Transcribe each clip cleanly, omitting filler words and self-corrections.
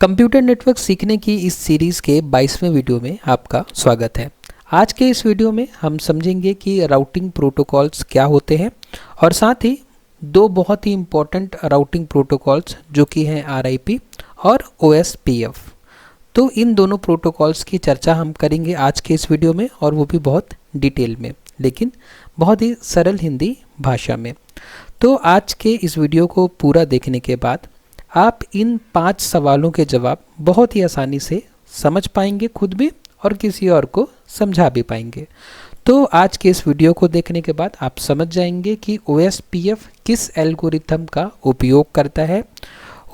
Computer network सीखने की इस सीरीज़ के 22वें वीडियो में आपका स्वागत है। आज के इस वीडियो में हम समझेंगे कि राउटिंग प्रोटोकॉल्स क्या होते हैं और साथ ही दो बहुत ही इम्पोर्टेंट राउटिंग प्रोटोकॉल्स जो कि हैं RIP और OSPF। तो इन दोनों प्रोटोकॉल्स की चर्चा हम करेंगे आज के इस वीडियो में, और वो भी बहुत डिटेल में, लेकिन बहुत ही सरल हिंदी भाषा में। तो आज के इस वीडियो को पूरा देखने के बाद आप इन 5 सवालों के जवाब बहुत ही आसानी से समझ पाएंगे खुद भी, और किसी और को समझा भी पाएंगे। तो आज के इस वीडियो को देखने के बाद आप समझ जाएंगे कि OSPF किस एल्गोरिथम का उपयोग करता है।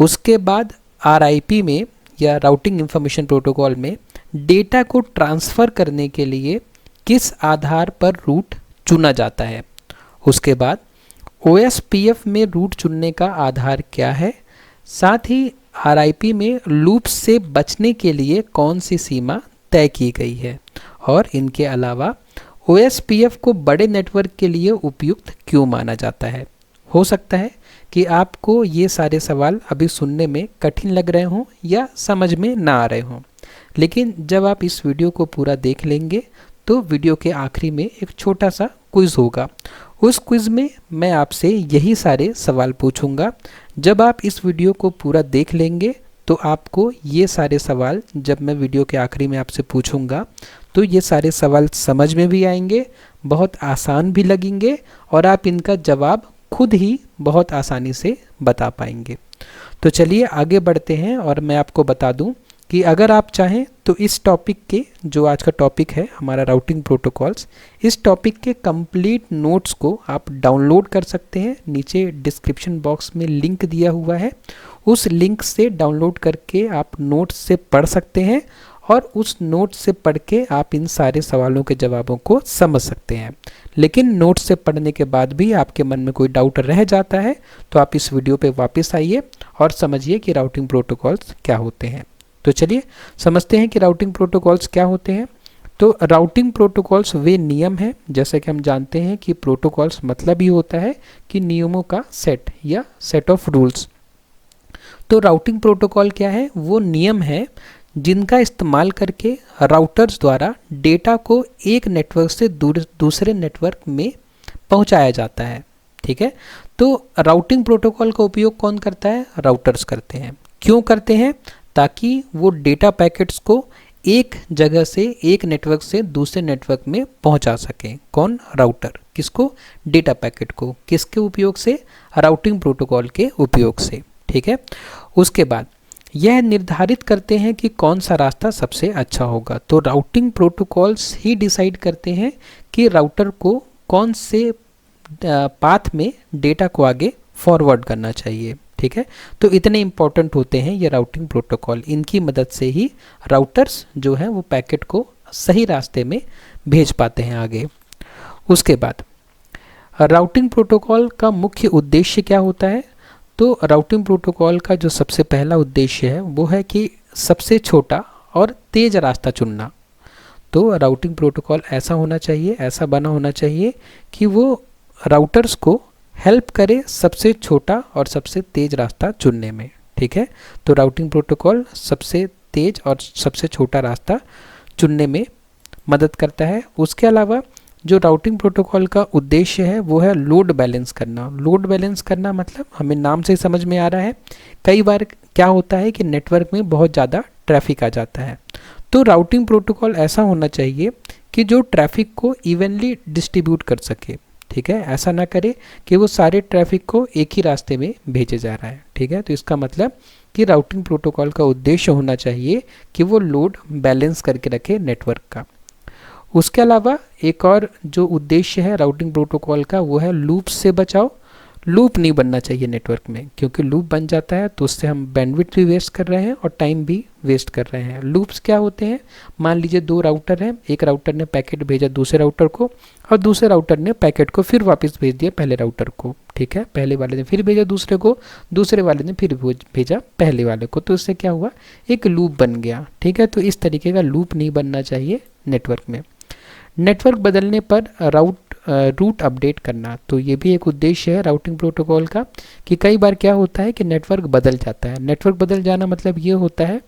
उसके बाद RIP में या राउटिंग इंफॉर्मेशन प्रोटोकॉल में डेटा को ट्रांसफ़र करने के लिए किस आधार पर रूट चुना जाता है। उसके बाद OSPF में रूट चुनने का आधार क्या है। साथ ही RIP में लूप से बचने के लिए कौन सी सीमा तय की गई है, और इनके अलावा OSPF को बड़े नेटवर्क के लिए उपयुक्त क्यों माना जाता है। हो सकता है कि आपको ये सारे सवाल अभी सुनने में कठिन लग रहे हों या समझ में ना आ रहे हों, लेकिन जब आप इस वीडियो को पूरा देख लेंगे तो वीडियो के आखिरी में एक छोटा सा क्विज़ होगा। उस क्विज़ में मैं आपसे यही सारे सवाल पूछूंगा। जब आप इस वीडियो को पूरा देख लेंगे तो आपको ये सारे सवाल, जब मैं वीडियो के आखिरी में आपसे पूछूंगा, तो ये सारे सवाल समझ में भी आएंगे, बहुत आसान भी लगेंगे, और आप इनका जवाब खुद ही बहुत आसानी से बता पाएंगे। तो चलिए आगे बढ़ते हैं, और मैं आपको बता दूं कि अगर आप चाहें तो इस टॉपिक के, जो आज का टॉपिक है हमारा राउटिंग प्रोटोकॉल्स, इस टॉपिक के कंप्लीट नोट्स को आप डाउनलोड कर सकते हैं। नीचे डिस्क्रिप्शन बॉक्स में लिंक दिया हुआ है, उस लिंक से डाउनलोड करके आप नोट्स से पढ़ सकते हैं, और उस नोट्स से पढ़ के आप इन सारे सवालों के जवाबों को समझ सकते हैं। लेकिन नोट्स से पढ़ने के बाद भी आपके मन में कोई डाउट रह जाता है तो आप इस वीडियो पे वापस आइए और समझिए कि राउटिंग प्रोटोकॉल्स क्या होते हैं। तो चलिए समझते हैं कि राउटिंग प्रोटोकॉल्स क्या होते हैं। तो राउटिंग प्रोटोकॉल्स वे नियम हैं, जैसे कि हम जानते हैं कि प्रोटोकॉल्स मतलब ही होता है कि नियमों का सेट या सेट ऑफ रूल्स। तो राउटिंग प्रोटोकॉल क्या है? वो नियम है जिनका इस्तेमाल करके राउटर्स द्वारा डेटा को एक नेटवर्क से दूसरे नेटवर्क में पहुंचाया जाता है। ठीक है, तो राउटिंग प्रोटोकॉल का उपयोग कौन करता है? राउटर्स करते हैं। क्यों करते हैं? ताकि वो डेटा पैकेट्स को एक जगह से, एक नेटवर्क से दूसरे नेटवर्क में पहुंचा सकें। कौन? राउटर। किसको? डेटा पैकेट को। किसके उपयोग से? राउटिंग प्रोटोकॉल के उपयोग से। ठीक है, उसके बाद यह निर्धारित करते हैं कि कौन सा रास्ता सबसे अच्छा होगा। तो राउटिंग प्रोटोकॉल्स ही डिसाइड करते हैं कि राउटर को कौन से पाथ में डेटा को आगे फॉरवर्ड करना चाहिए। ठीक है, तो इतने इंपॉर्टेंट होते हैं ये राउटिंग प्रोटोकॉल। इनकी मदद से ही राउटर्स जो हैं वो पैकेट को सही रास्ते में भेज पाते हैं आगे। उसके बाद राउटिंग प्रोटोकॉल का मुख्य उद्देश्य क्या होता है? तो राउटिंग प्रोटोकॉल का जो सबसे पहला उद्देश्य है वो है कि सबसे छोटा और तेज़ रास्ता चुनना। तो राउटिंग प्रोटोकॉल ऐसा होना चाहिए, ऐसा बना होना चाहिए कि वो राउटर्स को हेल्प करे सबसे छोटा और सबसे तेज़ रास्ता चुनने में। ठीक है, तो राउटिंग प्रोटोकॉल सबसे तेज़ और सबसे छोटा रास्ता चुनने में मदद करता है। उसके अलावा जो राउटिंग प्रोटोकॉल का उद्देश्य है वो है लोड बैलेंस करना। लोड बैलेंस करना मतलब हमें नाम से समझ में आ रहा है, कई बार क्या होता है कि नेटवर्क में बहुत ज़्यादा ट्रैफिक आ जाता है, तो राउटिंग प्रोटोकॉल ऐसा होना चाहिए कि जो ट्रैफिक को इवनली डिस्ट्रीब्यूट कर सके। ठीक है, ऐसा ना करे कि वो सारे ट्रैफिक को एक ही रास्ते में भेजे जा रहा है। ठीक है, तो इसका मतलब कि राउटिंग प्रोटोकॉल का उद्देश्य होना चाहिए कि वो लोड बैलेंस करके रखे नेटवर्क का। उसके अलावा एक और जो उद्देश्य है राउटिंग प्रोटोकॉल का वो है लूप से बचाव। लूप नहीं बनना चाहिए नेटवर्क में, क्योंकि लूप बन जाता है तो उससे हम बैंडविड्थ भी वेस्ट कर रहे हैं और टाइम भी वेस्ट कर रहे हैं। लूप्स क्या होते हैं? मान लीजिए 2 राउटर हैं, एक राउटर ने पैकेट भेजा दूसरे राउटर को, और दूसरे राउटर ने पैकेट को फिर वापस भेज दिया पहले राउटर को। ठीक है, पहले वाले ने फिर भेजा दूसरे को, दूसरे वाले ने फिर भेजा पहले वाले को, तो इससे क्या हुआ? एक लूप बन गया। ठीक है, तो इस तरीके का लूप नहीं बनना चाहिए नेटवर्क में। नेटवर्क बदलने पर रूट अपडेट करना। तो ये भी एक उद्देश्य है राउटिंग प्रोटोकॉल का कि कई बार क्या होता है कि नेटवर्क बदल जाता है। नेटवर्क बदल जाना मतलब ये होता है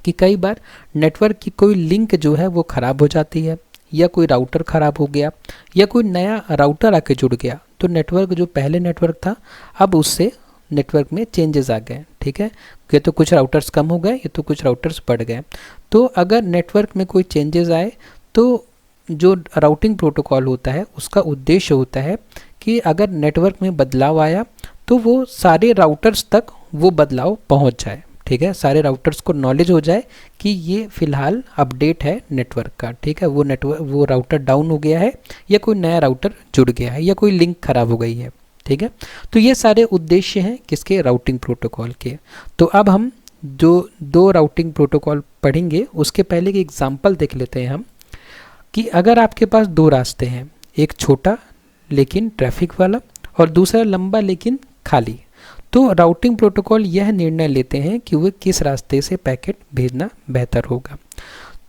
कि कई बार नेटवर्क की कोई लिंक जो है वो ख़राब हो जाती है, या कोई राउटर ख़राब हो गया, या कोई नया राउटर आके जुड़ गया, तो नेटवर्क जो पहले नेटवर्क था अब उससे नेटवर्क में चेंजेस आ गए। ठीक है, ये तो कुछ राउटर्स कम हो गए, ये तो कुछ राउटर्स बढ़ गए। तो अगर नेटवर्क में कोई चेंजेस आए तो जो राउटिंग प्रोटोकॉल होता है उसका उद्देश्य होता है कि अगर नेटवर्क में बदलाव आया तो वो सारे राउटर्स तक वो बदलाव पहुंच जाए। ठीक है, सारे राउटर्स को नॉलेज हो जाए कि ये फ़िलहाल अपडेट है नेटवर्क का। ठीक है, वो राउटर डाउन हो गया है, या कोई नया राउटर जुड़ गया है, या कोई लिंक ख़राब हो गई है। ठीक है, तो ये सारे उद्देश्य हैं किसके, राउटिंग प्रोटोकॉल के। तो अब हम जो दो राउटिंग प्रोटोकॉल पढ़ेंगे उसके पहले एक एग्जांपल देख लेते हैं हम, कि अगर आपके पास दो रास्ते हैं, एक छोटा लेकिन ट्रैफिक वाला और दूसरा लंबा लेकिन खाली, तो राउटिंग प्रोटोकॉल यह निर्णय लेते हैं कि वह किस रास्ते से पैकेट भेजना बेहतर होगा।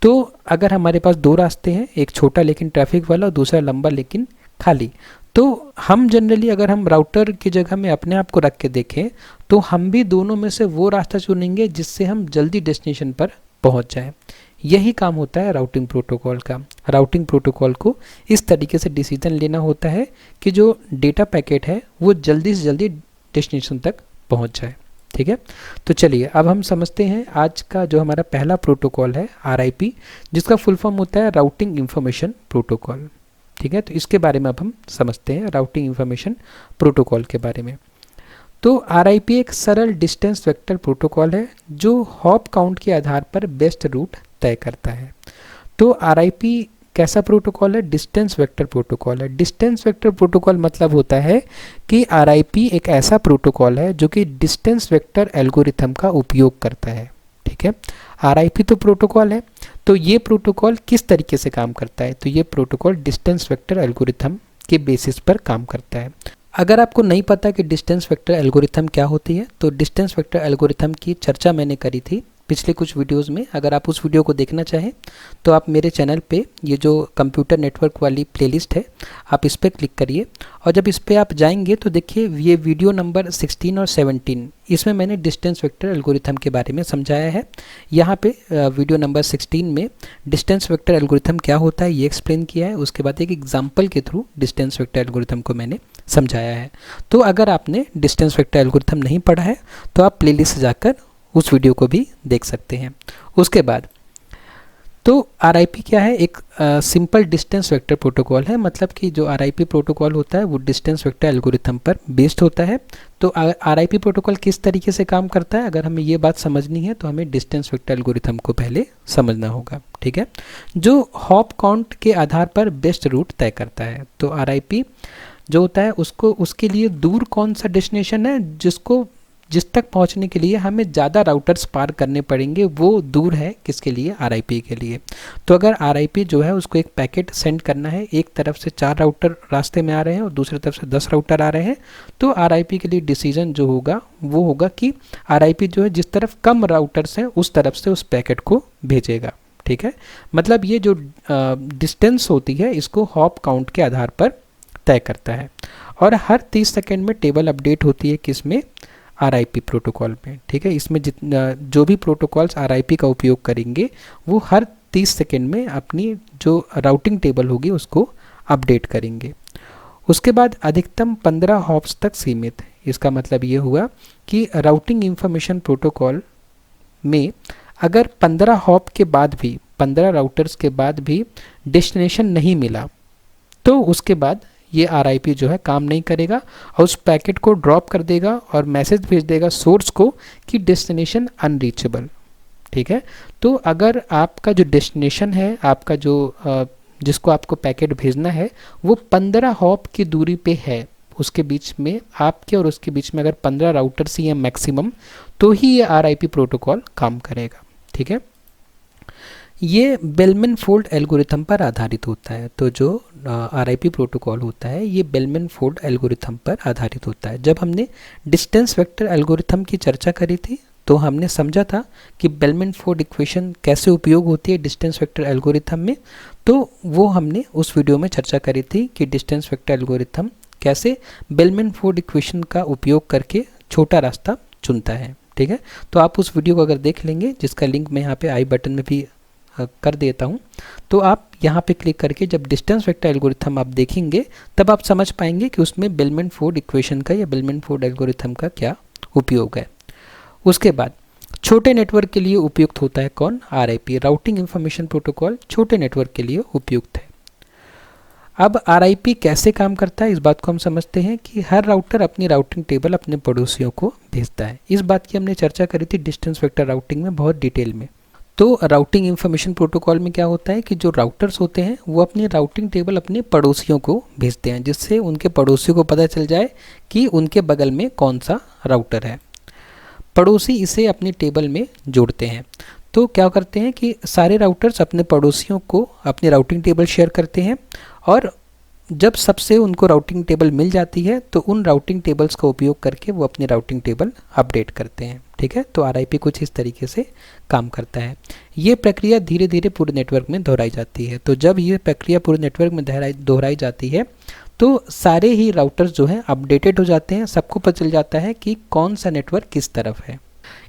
तो अगर हमारे पास दो रास्ते हैं, एक छोटा लेकिन ट्रैफिक वाला और दूसरा लंबा लेकिन खाली, तो हम जनरली अगर हम राउटर की जगह में अपने आप को रख के देखें तो हम भी दोनों में से वो रास्ता चुनेंगे जिससे हम जल्दी डेस्टिनेशन पर पहुंच जाएं। यही काम होता है राउटिंग प्रोटोकॉल का। राउटिंग प्रोटोकॉल को इस तरीके से डिसीजन लेना होता है कि जो डेटा पैकेट है वो जल्दी से जल्दी डेस्टिनेशन तक पहुंच जाए। ठीक है, तो चलिए अब हम समझते हैं आज का जो हमारा पहला प्रोटोकॉल है RIP, जिसका फुल फॉर्म होता है राउटिंग इंफॉर्मेशन प्रोटोकॉल। ठीक है, तो इसके बारे में अब हम समझते हैं राउटिंग इंफॉर्मेशन प्रोटोकॉल के बारे में। तो RIP एक सरल डिस्टेंस वेक्टर प्रोटोकॉल है जो हॉप काउंट के आधार पर बेस्ट रूट तय करता है। तो RIP कैसा प्रोटोकॉल है, डिस्टेंस वेक्टर प्रोटोकॉल है। डिस्टेंस वेक्टर प्रोटोकॉल मतलब होता है कि RIP एक ऐसा प्रोटोकॉल है जो कि डिस्टेंस वेक्टर एल्गोरिथम का उपयोग करता है। ठीक है, RIP तो प्रोटोकॉल है, तो ये प्रोटोकॉल किस तरीके से काम करता है, तो ये प्रोटोकॉल डिस्टेंस वेक्टर एल्गोरिथम के बेसिस पर काम करता है। अगर आपको नहीं पता कि डिस्टेंस वेक्टर एल्गोरिथम क्या होती है, तो डिस्टेंस वेक्टर एल्गोरिथम की चर्चा मैंने करी थी पिछले कुछ वीडियोस में। अगर आप उस वीडियो को देखना चाहें तो आप मेरे चैनल पे ये जो कंप्यूटर नेटवर्क वाली प्लेलिस्ट है आप इस पर क्लिक करिए, और जब इस पर आप जाएंगे तो देखिए ये वीडियो नंबर 16 और 17, इसमें मैंने डिस्टेंस वेक्टर एल्गोरिथम के बारे में समझाया है। यहाँ पे वीडियो नंबर 16 में डिस्टेंस वेक्टर एल्गोरिथम क्या होता है ये एक्सप्लेन किया है। उसके बाद एक एग्जाम्पल के थ्रू डिस्टेंस वेक्टर एल्गोरिथम को मैंने समझाया है। तो अगर आपने डिस्टेंस वेक्टर एल्गोरिथम नहीं पढ़ा है तो आप प्लेलिस्ट से जाकर उस वीडियो को भी देख सकते हैं। उसके बाद तो RIP क्या है, एक सिंपल डिस्टेंस वेक्टर प्रोटोकॉल है। मतलब कि जो RIP प्रोटोकॉल होता है वो डिस्टेंस वेक्टर एल्गोरिथम पर बेस्ड होता है। तो RIP प्रोटोकॉल किस तरीके से काम करता है, अगर हमें ये बात समझनी है तो हमें डिस्टेंस वेक्टर एल्गोरिथम को पहले समझना होगा। ठीक है, जो हॉप काउंट के आधार पर बेस्ट रूट तय करता है। तो RIP जो होता है उसको, उसके लिए दूर कौन सा डेस्टिनेशन है जिस तक पहुंचने के लिए हमें ज़्यादा राउटर्स पार करने पड़ेंगे, वो दूर है किसके लिए, RIP के लिए। तो अगर RIP जो है उसको एक पैकेट सेंड करना है, एक तरफ से 4 राउटर रास्ते में आ रहे हैं और दूसरी तरफ से 10 राउटर आ रहे हैं, तो RIP के लिए डिसीजन जो होगा वो होगा कि RIP जो है जिस तरफ कम राउटर्स हैं उस तरफ से उस पैकेट को भेजेगा। ठीक है, मतलब ये जो डिस्टेंस होती है इसको हॉप काउंट के आधार पर तय करता है, और हर 30 सेकेंड में टेबल अपडेट होती है किसमें, RIP प्रोटोकॉल में। ठीक है, इसमें जो भी प्रोटोकॉल्स RIP का उपयोग करेंगे वो हर 30 सेकेंड में अपनी जो राउटिंग टेबल होगी उसको अपडेट करेंगे। उसके बाद अधिकतम 15 हॉप्स तक सीमित। इसका मतलब ये हुआ कि राउटिंग इंफॉर्मेशन प्रोटोकॉल में अगर 15 हॉप के बाद भी, 15 राउटर्स के बाद भी डेस्टिनेशन नहीं मिला तो उसके बाद ये RIP जो है काम नहीं करेगा और उस पैकेट को ड्रॉप कर देगा और मैसेज भेज देगा सोर्स को कि डेस्टिनेशन अनरीचेबल। ठीक है, तो अगर आपका जो डेस्टिनेशन है, आपका जो जिसको आपको पैकेट भेजना है वो 15 हॉप की दूरी पे है, उसके बीच में आपके और उसके बीच में अगर 15 राउटर्स ही हैं मैक्सिमम, तो ही ये RIP प्रोटोकॉल काम करेगा। ठीक है, ये बेलमैन फोल्ड एल्गोरिथम पर आधारित होता है। तो जो RIP प्रोटोकॉल होता है ये बेलमैन फोल्ड एल्गोरिथम पर आधारित होता है। जब हमने डिस्टेंस वेक्टर एल्गोरिथम की चर्चा करी थी तो हमने समझा था कि बेलमैन-फोर्ड इक्वेशन कैसे उपयोग होती है डिस्टेंस वेक्टर एल्गोरिथम में। तो वो हमने उस वीडियो में चर्चा करी थी कि डिस्टेंस वेक्टर एल्गोरिथम कैसे बेलमैन-फोर्ड इक्वेशन का उपयोग करके छोटा रास्ता चुनता है। ठीक है, तो आप उस वीडियो को अगर देख लेंगे, जिसका लिंक मैं यहाँ पे आई बटन में भी कर देता हूँ, तो आप यहाँ पे क्लिक करके जब डिस्टेंस वेक्टर एल्गोरिथम आप देखेंगे तब आप समझ पाएंगे कि उसमें बेलमैन-फोर्ड इक्वेशन का या बेलमैन-फोर्ड एल्गोरिथम का क्या उपयोग है। उसके बाद छोटे नेटवर्क के लिए उपयुक्त होता है कौन? RIP, राउटिंग इंफॉर्मेशन प्रोटोकॉल छोटे नेटवर्क के लिए उपयुक्त है। अब RIP कैसे काम करता है इस बात को हम समझते हैं कि हर राउटर अपनी राउटिंग टेबल अपने पड़ोसियों को भेजता है। इस बात की हमने चर्चा करी थी डिस्टेंस वेक्टर राउटिंग में बहुत डिटेल में। तो राउटिंग इंफॉर्मेशन प्रोटोकॉल में क्या होता है कि जो राउटर्स होते हैं वो अपनी राउटिंग टेबल अपने पड़ोसियों को भेजते हैं, जिससे उनके पड़ोसियों को पता चल जाए कि उनके बगल में कौन सा राउटर है। पड़ोसी इसे अपनी टेबल में जोड़ते हैं। तो क्या करते हैं कि सारे राउटर्स अपने पड़ोसियों को अपनी राउटिंग टेबल शेयर करते हैं, और जब सबसे उनको राउटिंग टेबल मिल जाती है तो उन राउटिंग टेबल्स का उपयोग करके वो अपनी राउटिंग टेबल अपडेट करते हैं। ठीक है, तो RIP कुछ इस तरीके से काम करता है। ये प्रक्रिया धीरे धीरे पूरे नेटवर्क में दोहराई जाती है। तो जब ये प्रक्रिया पूरे नेटवर्क में दोहराई जाती है तो सारे ही राउटर्स जो हैं अपडेटेड हो जाते हैं, सबको पता चल जाता है कि कौन सा नेटवर्क किस तरफ है।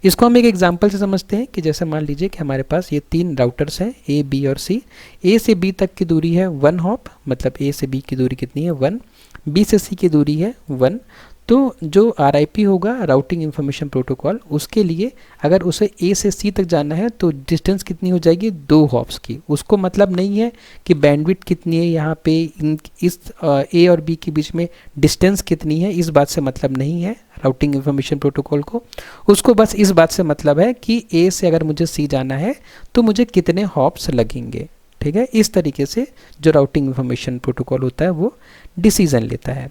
इसको हम एक एग्जांपल से समझते हैं कि जैसे मान लीजिए कि हमारे पास ये 3 राउटर्स हैं A, B और C। A से B तक की दूरी है 1 हॉप, मतलब A से B की दूरी कितनी है 1, B से C की दूरी है 1। तो जो RIP होगा राउटिंग इंफॉर्मेशन प्रोटोकॉल, उसके लिए अगर उसे A से C तक जाना है तो डिस्टेंस कितनी हो जाएगी 2 हॉप्स की। उसको मतलब नहीं है कि बैंडविड्थ कितनी है यहाँ पे इस A और B के बीच में डिस्टेंस कितनी है, इस बात से मतलब नहीं है राउटिंग इंफॉर्मेशन प्रोटोकॉल को। उसको बस इस बात से मतलब है कि A से अगर मुझे C जाना है तो मुझे कितने हॉप्स लगेंगे। ठीक है, इस तरीके से जो राउटिंग इंफॉर्मेशन प्रोटोकॉल होता है वो डिसीजन लेता है।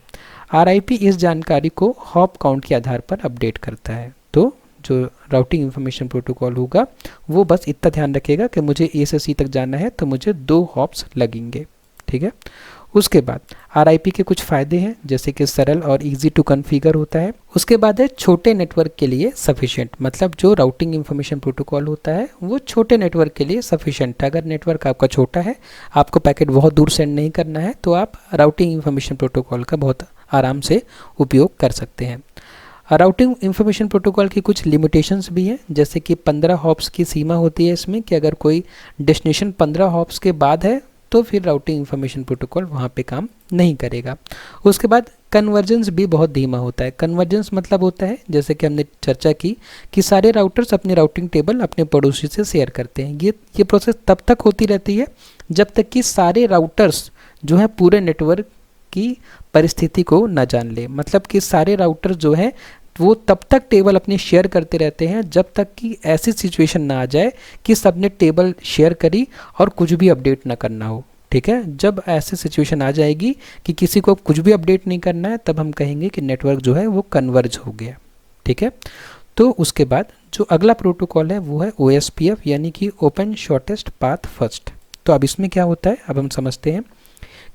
RIP इस जानकारी को हॉप काउंट के आधार पर अपडेट करता है। तो जो राउटिंग इंफॉर्मेशन प्रोटोकॉल होगा वो बस इतना ध्यान रखेगा कि मुझे A से C तक जाना है तो मुझे 2 हॉप्स लगेंगे। ठीक है, उसके बाद RIP के कुछ फ़ायदे हैं, जैसे कि सरल और इजी टू कॉन्फ़िगर होता है। उसके बाद है छोटे नेटवर्क के लिए सफिशिएंट, मतलब जो राउटिंग इंफॉर्मेशन प्रोटोकॉल होता है वो छोटे नेटवर्क के लिए सफिशिएंट। अगर नेटवर्क आपका छोटा है, आपको पैकेट बहुत दूर सेंड नहीं करना है, तो आप राउटिंग इंफॉर्मेशन प्रोटोकॉल का बहुत आराम से उपयोग कर सकते हैं। राउटिंग इंफॉर्मेशन प्रोटोकॉल की कुछ लिमिटेशंस भी हैं, जैसे कि 15 हॉप्स की सीमा होती है इसमें, कि अगर कोई डेस्टिनेशन 15 हॉप्स के बाद है तो फिर राउटिंग इंफॉर्मेशन प्रोटोकॉल वहाँ पे काम नहीं करेगा। उसके बाद कन्वर्जेंस भी बहुत धीमा होता है। कन्वर्जेंस मतलब होता है, जैसे कि हमने चर्चा की, कि सारे राउटर्स अपनी राउटिंग टेबल अपने पड़ोसी से शेयर करते हैं। ये प्रोसेस तब तक होती रहती है जब तक कि सारे राउटर्स जो है पूरे नेटवर्क की परिस्थिति को न जान ले। मतलब कि सारे राउटर्स जो हैं वो तब तक टेबल अपनी शेयर करते रहते हैं जब तक कि ऐसी सिचुएशन ना आ जाए कि सबने टेबल शेयर करी और कुछ भी अपडेट ना करना हो। ठीक है, जब ऐसी सिचुएशन आ जाएगी कि किसी को कुछ भी अपडेट नहीं करना है, तब हम कहेंगे कि नेटवर्क जो है वो कन्वर्ज हो गया। ठीक है, तो उसके बाद जो अगला प्रोटोकॉल है वो है OSPF, यानी कि ओपन शॉर्टेस्ट पाथ फर्स्ट। तो अब इसमें क्या होता है, अब हम समझते हैं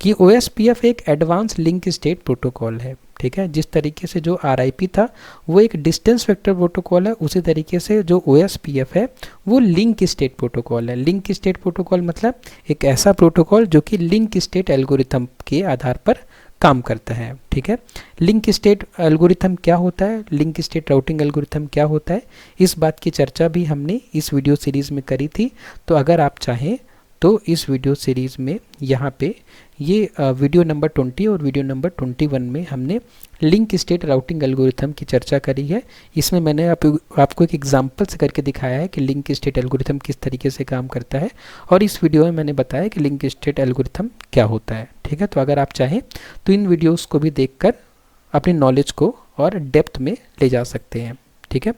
कि OSPF एक एडवांस लिंक स्टेट प्रोटोकॉल है। ठीक है, जिस तरीके से जो RIP था वो एक डिस्टेंस वेक्टर प्रोटोकॉल है, उसी तरीके से जो OSPF है वो लिंक स्टेट प्रोटोकॉल है। लिंक स्टेट प्रोटोकॉल मतलब एक ऐसा प्रोटोकॉल जो कि लिंक स्टेट एल्गोरिथम के आधार पर काम करता है। ठीक है, लिंक स्टेट एल्गोरिथम क्या होता है, लिंक स्टेट राउटिंग एल्गोरिथम क्या होता है, इस बात की चर्चा भी हमने इस वीडियो सीरीज़ में करी थी। तो अगर आप चाहें तो इस वीडियो सीरीज़ में यहाँ पे ये वीडियो नंबर 20 और वीडियो नंबर 21 में हमने लिंक स्टेट राउटिंग एल्गोरिथम की चर्चा करी है। इसमें मैंने आपको एक एग्जांपल से करके दिखाया है कि लिंक स्टेट एल्गोरिथम किस तरीके से काम करता है, और इस वीडियो में मैंने बताया कि लिंक स्टेट एल्गोरिथम क्या होता है। ठीक है, तो अगर आप चाहें तो इन वीडियोज़ को भी देखकर अपनी नॉलेज को और डेप्थ में ले जा सकते हैं। ठीक है,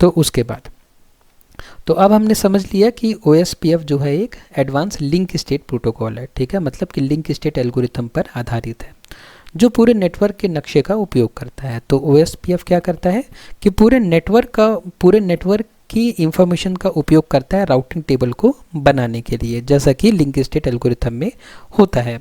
तो उसके बाद तो अब हमने समझ लिया कि OSPF जो है एक एडवांस लिंक स्टेट प्रोटोकॉल है। ठीक है, मतलब कि लिंक स्टेट एल्गोरिथम पर आधारित है जो पूरे नेटवर्क के नक्शे का उपयोग करता है। तो OSPF क्या करता है कि पूरे नेटवर्क की इंफॉर्मेशन का उपयोग करता है राउटिंग टेबल को बनाने के लिए, जैसा कि लिंक स्टेट एल्गोरिथम में होता है।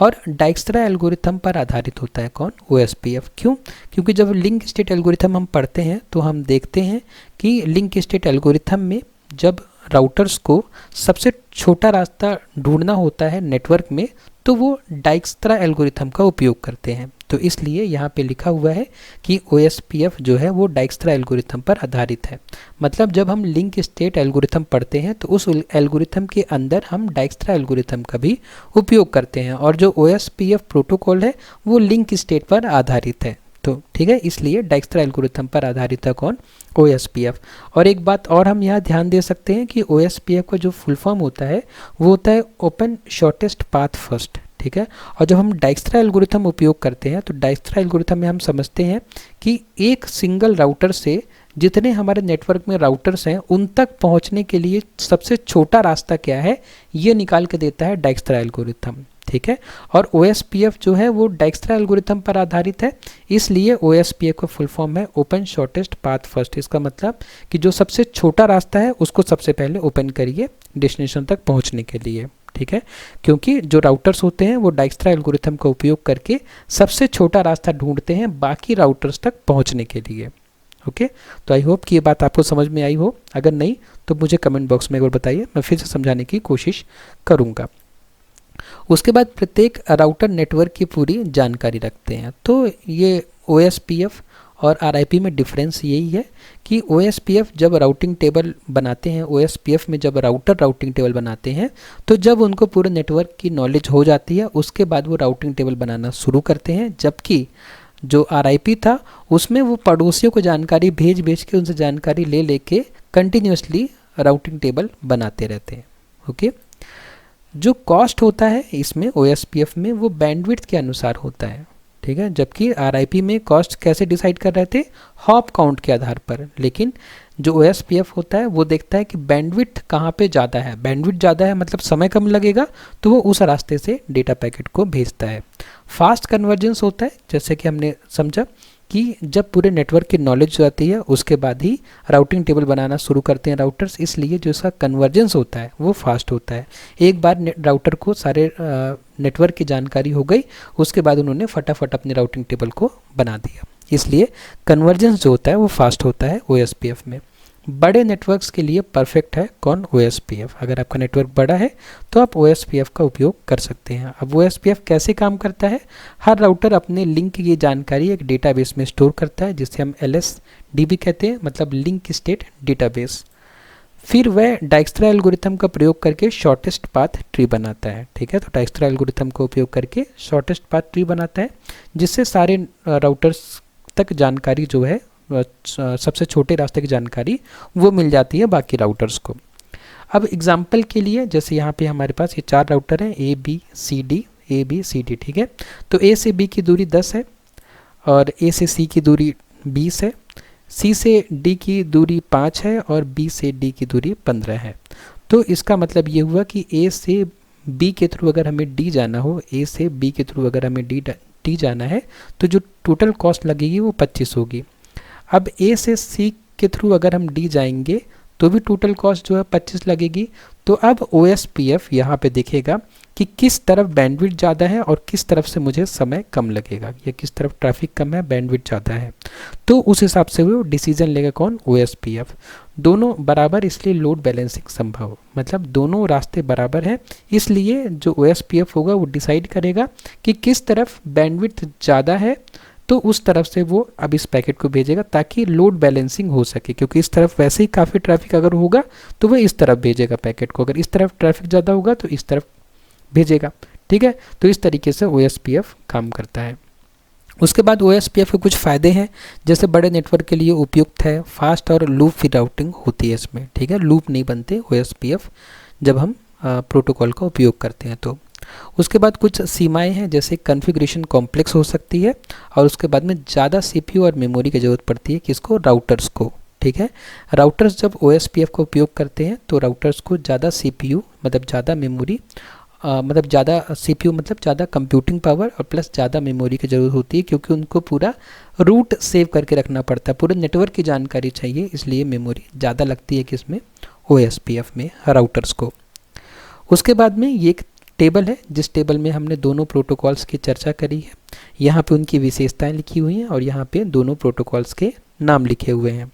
और डाइक्स्ट्रा एल्गोरिथम पर आधारित होता है कौन? OSPF। क्यों? क्योंकि जब लिंक स्टेट एल्गोरिथम हम पढ़ते हैं तो हम देखते हैं कि लिंक स्टेट एल्गोरिथम में जब राउटर्स को सबसे छोटा रास्ता ढूंढना होता है नेटवर्क में, तो वो डाइक्स्ट्रा एल्गोरिथम का उपयोग करते हैं। तो इसलिए यहाँ पे लिखा हुआ है कि OSPF जो है वो डाइक्स्ट्रा एल्गोरिथम पर आधारित है। मतलब जब हम लिंक स्टेट एल्गोरिथम पढ़ते हैं तो उस एल्गोरिथम के अंदर हम डाइक्स्ट्रा एल्गोरिथम का भी उपयोग करते हैं, और जो OSPF प्रोटोकॉल है वो लिंक स्टेट पर आधारित है। तो ठीक है, इसलिए डाइक्स्ट्रा एल्गोरिथम पर आधारित है कौन? OSPF। और एक बात और हम यहाँ ध्यान दे सकते हैं कि OSPF का जो फुल फॉर्म होता है वो होता है ओपन शॉर्टेस्ट पाथ फर्स्ट। ठीक है, और जब हम डाइक्स्ट्रा एल्गोरिथम उपयोग करते हैं तो डाइक्स्ट्रा एल्गोरिथम में हम समझते हैं कि एक सिंगल राउटर से जितने हमारे नेटवर्क में राउटर्स हैं उन तक पहुंचने के लिए सबसे छोटा रास्ता क्या है ये निकाल के देता है डाइक्स्ट्रा एल्गोरिथम। ठीक है, और OSPF जो है वो डाइक्स्ट्रा एल्गोरिथम पर आधारित है, इसलिए OSPF का फुल फॉर्म है ओपन शॉर्टेस्ट पाथ फर्स्ट। इसका मतलब कि जो सबसे छोटा रास्ता है उसको सबसे पहले ओपन करिए डेस्टिनेशन तक पहुंचने के लिए। ठीक है, क्योंकि जो राउटर्स होते हैं वो डाइक्स्ट्रा एल्गोरिथम का उपयोग करके सबसे छोटा रास्ता ढूंढते हैं बाकी राउटर्स तक पहुंचने के लिए। ओके, तो आई होप कि ये बात आपको समझ में आई हो। अगर नहीं तो मुझे कमेंट बॉक्स में एक बार बताइए, मैं फिर से समझाने की कोशिश करूँगा। उसके बाद प्रत्येक राउटर नेटवर्क की पूरी जानकारी रखते हैं। तो ये OSPF और RIP में डिफरेंस यही है कि OSPF जब राउटिंग टेबल बनाते हैं, OSPF में जब राउटर राउटिंग टेबल बनाते हैं तो जब उनको पूरे नेटवर्क की नॉलेज हो जाती है उसके बाद वो राउटिंग टेबल बनाना शुरू करते हैं, जबकि जो RIP था उसमें वो पड़ोसियों को जानकारी भेज भेज के उनसे जानकारी ले लेके कंटिन्यूसली राउटिंग टेबल बनाते रहते हैं। ओके, जो कॉस्ट होता है इसमें OSPF में वो बैंडविड्थ के अनुसार होता है। ठीक है, जबकि RIP में कॉस्ट कैसे डिसाइड कर रहे थे? हॉप काउंट के आधार पर। लेकिन जो OSPF होता है वो देखता है कि बैंडविड्थ कहाँ पे ज़्यादा है, बैंडविड्थ ज़्यादा है मतलब समय कम लगेगा, तो वो उस रास्ते से डेटा पैकेट को भेजता है। फास्ट कन्वर्जेंस होता है, जैसे कि हमने समझा कि जब पूरे नेटवर्क की नॉलेज आती है उसके बाद ही राउटिंग टेबल बनाना शुरू करते हैं राउटर्स, इसलिए जो इसका कन्वर्जेंस होता है वो फास्ट होता है। एक बार राउटर को सारे नेटवर्क की जानकारी हो गई, उसके बाद उन्होंने फटाफट अपने राउटिंग टेबल को बना दिया, इसलिए कन्वर्जेंस जो होता है वो फास्ट होता है OSPF में। बड़े नेटवर्क्स के लिए परफेक्ट है कौन? OSPF। अगर आपका नेटवर्क बड़ा है तो आप OSPF का उपयोग कर सकते हैं। अब OSPF कैसे काम करता है? हर राउटर अपने लिंक की जानकारी एक डेटाबेस में स्टोर करता है जिसे हम LSDB कहते हैं, मतलब लिंक स्टेट डेटाबेस। फिर वह डाइक्स्ट्रा एल्गोरिथम का प्रयोग करके शॉर्टेस्ट पाथ ट्री बनाता है। ठीक है, तो डाइक्स्ट्रा एल्गोरिथम का उपयोग करके शॉर्टेस्ट पाथ ट्री बनाता है जिससे सारे राउटर्स तक जानकारी जो है सबसे छोटे रास्ते की जानकारी वो मिल जाती है बाकी राउटर्स को। अब एग्जांपल के लिए जैसे यहाँ पे हमारे पास ये 4 राउटर हैं A B C D। ठीक है, तो A से B की दूरी 10 है और A से C की दूरी 20 है, C से D की दूरी 5 है और B से D की दूरी 15 है। तो इसका मतलब ये हुआ कि A से B के थ्रू अगर हमें D जाना हो, A से B के थ्रू अगर हमें D जाना है तो जो टोटल कॉस्ट लगेगी वो 25 होगी। अब A से C के थ्रू अगर हम D जाएंगे तो भी टोटल कॉस्ट जो है 25 लगेगी। तो अब OSPF यहाँ पे देखेगा कि किस तरफ बैंडविड्थ ज़्यादा है और किस तरफ से मुझे समय कम लगेगा, या किस तरफ ट्रैफिक कम है बैंडविड्थ ज़्यादा है, तो उस हिसाब से वो डिसीजन लेगा कौन? OSPF। दोनों बराबर इसलिए लोड बैलेंसिंग संभव, मतलब दोनों रास्ते बराबर हैं, इसलिए जो OSPF होगा वो डिसाइड करेगा कि किस तरफ बैंडविड्थ ज़्यादा है तो उस तरफ से वो अब इस पैकेट को भेजेगा ताकि लोड बैलेंसिंग हो सके, क्योंकि इस तरफ वैसे ही काफ़ी ट्रैफिक अगर होगा तो वो इस तरफ भेजेगा पैकेट को, अगर इस तरफ ट्रैफिक ज़्यादा होगा तो इस तरफ भेजेगा। ठीक है, तो इस तरीके से OSPF काम करता है। उसके बाद OSPF के कुछ फ़ायदे हैं, जैसे बड़े नेटवर्क के लिए उपयुक्त है, फास्ट और लूप फ्री राउटिंग होती है इसमें। ठीक है, लूप नहीं बनते OSPF जब हम प्रोटोकॉल का उपयोग करते हैं तो। उसके बाद कुछ सीमाएं हैं, जैसे कॉन्फ़िगरेशन कॉम्प्लेक्स हो सकती है और उसके बाद में ज़्यादा CPU और मेमोरी की ज़रूरत पड़ती है किसको? राउटर्स को। ठीक है, राउटर्स जब OSPF का उपयोग करते हैं तो राउटर्स को ज़्यादा CPU मतलब ज़्यादा मेमोरी मतलब ज़्यादा CPU मतलब ज़्यादा कंप्यूटिंग पावर और प्लस ज़्यादा मेमोरी की ज़रूरत होती है, क्योंकि उनको पूरा रूट सेव करके रखना पड़ता है, पूरे नेटवर्क की जानकारी चाहिए, इसलिए मेमोरी ज़्यादा लगती है किसमें, OSPF में राउटर्स को। उसके बाद में ये एक टेबल है, जिस टेबल में हमने दोनों प्रोटोकॉल्स की चर्चा करी है। यहाँ पे उनकी विशेषताएं लिखी हुई हैं और यहाँ पे दोनों प्रोटोकॉल्स के नाम लिखे हुए हैं।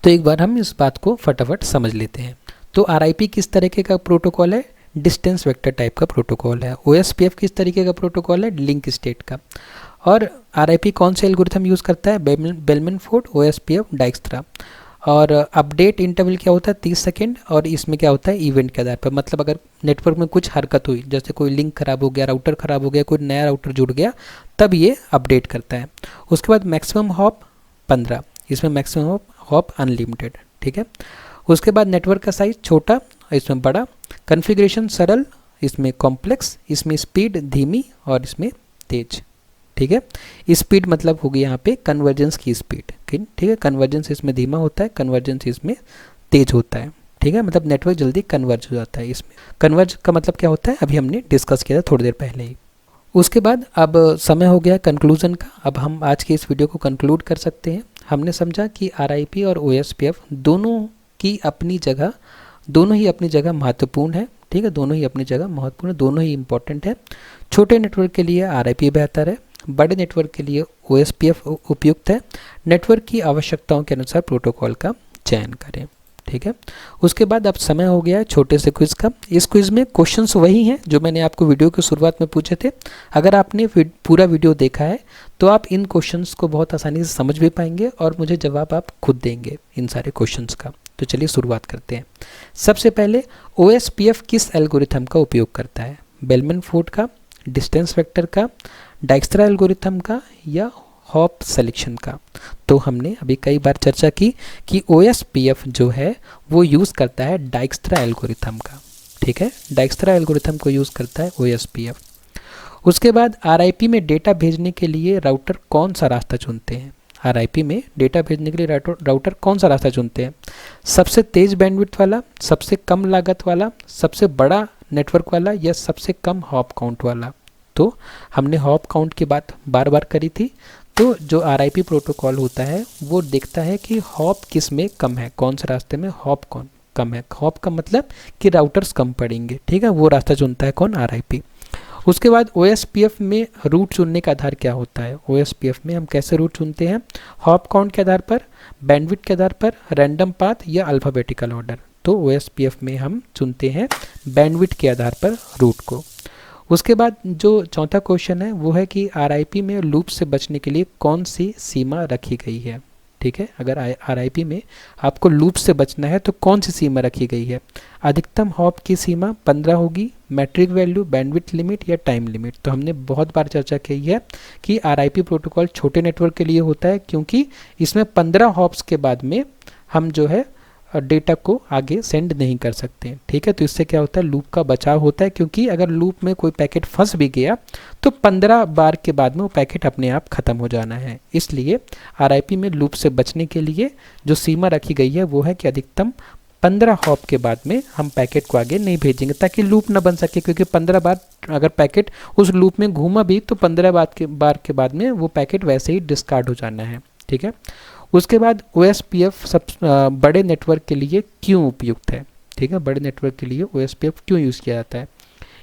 तो एक बार हम इस बात को फटाफट समझ लेते हैं। तो RIP किस तरीके का प्रोटोकॉल है, डिस्टेंस वेक्टर टाइप का प्रोटोकॉल है। OSPF किस तरीके का प्रोटोकॉल है, लिंक स्टेट का। और RIP कौन से एल्गोरिथम यूज़ करता है, बेलमैन फोर्ड, OSPF डाइक्स्ट्रा। और अपडेट इंटरवल क्या होता है, 30 सेकेंड। और इसमें क्या होता है, इवेंट के आधार पर, मतलब अगर नेटवर्क में कुछ हरकत हुई, जैसे कोई लिंक खराब हो गया, राउटर खराब हो गया, कोई नया राउटर जुड़ गया, तब ये अपडेट करता है। उसके बाद मैक्सिमम हॉप 15, इसमें मैक्सिमम हॉप अनलिमिटेड, ठीक है। उसके बाद नेटवर्क का साइज छोटा, इसमें बड़ा। कॉन्फ़िगरेशन सरल, इसमें कॉम्प्लेक्स, इसमें स्पीड धीमी और इसमें तेज, ठीक है। स्पीड मतलब होगी यहाँ पे कन्वर्जेंस की स्पीड, ठीक है। कन्वर्जेंस इसमें धीमा होता है, कन्वर्जेंस इसमें तेज होता है, ठीक है। मतलब नेटवर्क जल्दी कन्वर्ज हो जाता है। इसमें कन्वर्ज का मतलब क्या होता है, अभी हमने डिस्कस किया था थोड़ी देर पहले ही। उसके बाद अब समय हो गया कंक्लूजन का। अब हम आज के इस वीडियो को कंक्लूड कर सकते हैं। हमने समझा कि RIP और OSPF दोनों ही अपनी जगह महत्वपूर्ण है, ठीक है। दोनों ही अपनी जगह महत्वपूर्ण, दोनों ही इंपॉर्टेंट है। छोटे नेटवर्क के लिए RIP बेहतर है, बड़े नेटवर्क के लिए OSPF उपयुक्त है। नेटवर्क की आवश्यकताओं के अनुसार प्रोटोकॉल का चयन करें, ठीक है। उसके बाद अब समय हो गया है छोटे से क्विज़ का। इस क्विज़ में क्वेश्चंस वही हैं जो मैंने आपको वीडियो की शुरुआत में पूछे थे। अगर आपने पूरा वीडियो देखा है तो आप इन क्वेश्चंस को बहुत आसानी से समझ भी पाएंगे और मुझे जवाब आप खुद देंगे इन सारे क्वेश्चंस का। तो चलिए शुरुआत करते हैं। सबसे पहले OSPF किस एल्गोरिथम का उपयोग करता है, बेलमैन फोर्ड का, डिस्टेंस वेक्टर का, डाइक्स्ट्रा एल्गोरिथम का या हॉप सिलेक्शन का। तो हमने अभी कई बार चर्चा की कि OSPF जो है वो यूज़ करता है डाइक्स्ट्रा एल्गोरिथम का, ठीक है। डाइक्स्ट्रा एल्गोरिथम को यूज़ करता है OSPF। उसके बाद RIP में डेटा भेजने के लिए राउटर कौन सा रास्ता चुनते हैं, RIP में डेटा भेजने के लिए राउटर कौन सा रास्ता चुनते हैं, सबसे तेज़ बैंडविड्थ वाला, सबसे कम लागत वाला, सबसे बड़ा नेटवर्क वाला या सबसे कम हॉप काउंट वाला। तो हमने हॉप काउंट की बात बार बार करी थी। तो जो RIP प्रोटोकॉल होता है वो देखता है कि हॉप किस में कम है, कौन से रास्ते में हॉप कम है। हॉप का मतलब कि राउटर्स कम पड़ेंगे, ठीक है, वो रास्ता चुनता है कौन, RIP। उसके बाद OSPF में रूट चुनने का आधार क्या होता है, OSPF में हम कैसे रूट चुनते हैं, हॉप काउंट के आधार पर, बैंडविड्थ के आधार पर, रैंडम पाथ या अल्फ़ाबेटिकल ऑर्डर। तो OSPF में हम चुनते हैं बैंडविड्थ के आधार पर रूट को। उसके बाद जो चौथा क्वेश्चन है वो है कि RIP में लूप से बचने के लिए कौन सी सीमा रखी गई है, ठीक है। अगर RIP में आपको लूप से बचना है तो कौन सी सीमा रखी गई है, अधिकतम हॉप की सीमा 15 होगी, मैट्रिक वैल्यू, बैंडविड्थ लिमिट या टाइम लिमिट। तो हमने बहुत बार चर्चा की है कि RIP प्रोटोकॉल छोटे नेटवर्क के लिए होता है, क्योंकि इसमें 15 हॉप्स के बाद में हम जो है डेटा को आगे सेंड नहीं कर सकते, ठीक है। तो इससे क्या होता है, लूप का बचाव होता है, क्योंकि अगर लूप में कोई पैकेट फंस भी गया तो 15 बार के बाद में वो पैकेट अपने आप ख़त्म हो जाना है। इसलिए RIP में लूप से बचने के लिए जो सीमा रखी गई है वो है कि अधिकतम 15 हॉप के बाद में हम पैकेट को आगे नहीं भेजेंगे, ताकि लूप ना बन सके, क्योंकि 15 बार अगर पैकेट उस लूप में घूमा भी तो 15 बार के बाद में वो पैकेट वैसे ही डिस्कार्ड हो जाना है, ठीक है। उसके बाद OSPF सब बड़े नेटवर्क के लिए क्यों उपयुक्त है, ठीक है। बड़े नेटवर्क के लिए OSPF क्यों यूज़ किया जाता है,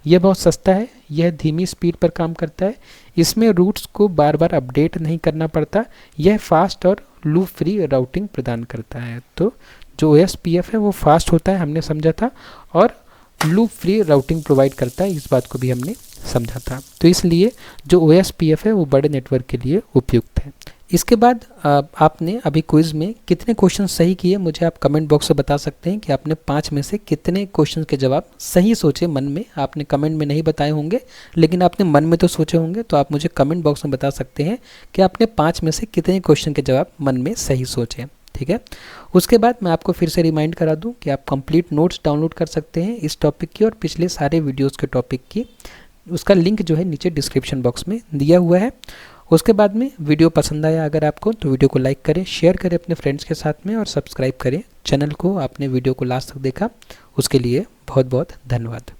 यह बहुत सस्ता है, यह धीमी स्पीड पर काम करता है, इसमें रूट्स को बार बार अपडेट नहीं करना पड़ता, यह फास्ट और लूप फ्री राउटिंग प्रदान करता है। तो जो OSPF है वो फास्ट होता है, हमने समझा था, और लूप फ्री राउटिंग प्रोवाइड करता है, इस बात को भी हमने समझा था। तो इसलिए जो OSPF है वो बड़े नेटवर्क के लिए उपयुक्त है। इसके बाद आपने अभी क्विज़ में कितने क्वेश्चन सही किए, मुझे आप कमेंट बॉक्स में बता सकते हैं कि आपने 5 में से कितने क्वेश्चन के जवाब सही सोचे मन में। आपने कमेंट में नहीं बताए होंगे, लेकिन आपने मन में तो सोचे होंगे। तो आप मुझे कमेंट बॉक्स में बता सकते हैं कि आपने 5 में से कितने क्वेश्चन के जवाब मन में सही सोचे, ठीक है। उसके बाद मैं आपको फिर से रिमाइंड करा दूं कि आप कंप्लीट नोट्स डाउनलोड कर सकते हैं इस टॉपिक की और पिछले सारे वीडियोज़ के टॉपिक की। उसका लिंक जो है नीचे डिस्क्रिप्शन बॉक्स में दिया हुआ है। उसके बाद में वीडियो पसंद आया अगर आपको तो वीडियो को लाइक करें, शेयर करें अपने फ्रेंड्स के साथ में और सब्सक्राइब करें चैनल को। आपने वीडियो को लास्ट तक देखा उसके लिए बहुत बहुत धन्यवाद।